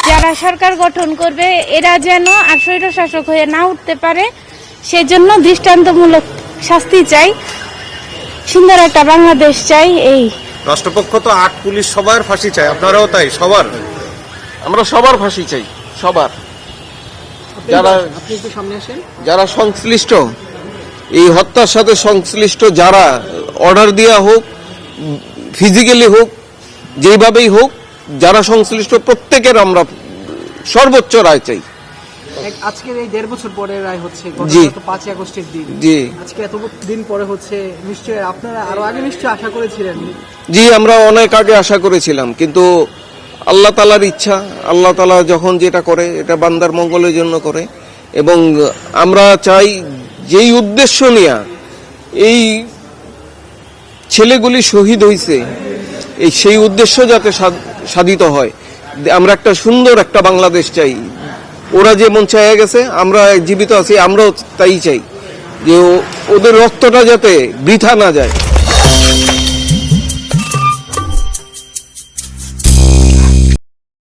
যারা সরকার গঠন করবে এরা যেন আর স্বৈরশাসক হয়ে না উঠতে পারে, সেজন্য দৃষ্টান্তমূলক শাস্তি চাই, সুন্দর একটা বাংলাদেশ চাই। এই রাষ্ট্রপক্ষ তো 8 পুলিশ সবার ফাঁসি চায়, আপনারাও তাই? সবার? আমরা সবার ফাঁসি চাই, সবার। যারা সংশ্লিষ্ট, এই হত্যার সাথে সংশ্লিষ্ট যারা, অর্ডার দেওয়া হোক, ফিজিক্যালি হোক, যেভাবেই হোক, যারা সংশ্লিষ্ট প্রত্যেকের আমরা সর্বোচ্চ রায় চাই। আজকের এই 1.5 বছর পরে রায় হচ্ছে, জি। 5ই আগস্টের দিন। জি। আজকে এত দিন পরে হচ্ছে, নিশ্চয়ই আপনারা আরো আগে নিশ্চয়ই আশা করেছিলেন। জি, আমরা অনেক আগে আশা করেছিলাম, কিন্তু আল্লাহ তাআলার ইচ্ছা, আল্লাহ তাআলা যখন যেটা করে এটা বান্দার মঙ্গলের জন্য করে। এবং আমরা চাই যেই উদ্দেশ্য নিয়ে এই ছেলেগুলি শহীদ হয়েছে, সেই উদ্দেশ্য যাতে সাধিত হয়। আমরা একটা সুন্দর একটা বাংলাদেশ চাই। ওরা যেমন চাইয়া গেছে, আমরা জীবিত আছি, আমরাও তাই চাই যে ওদের রক্তটা যাতে বৃথা না যায়।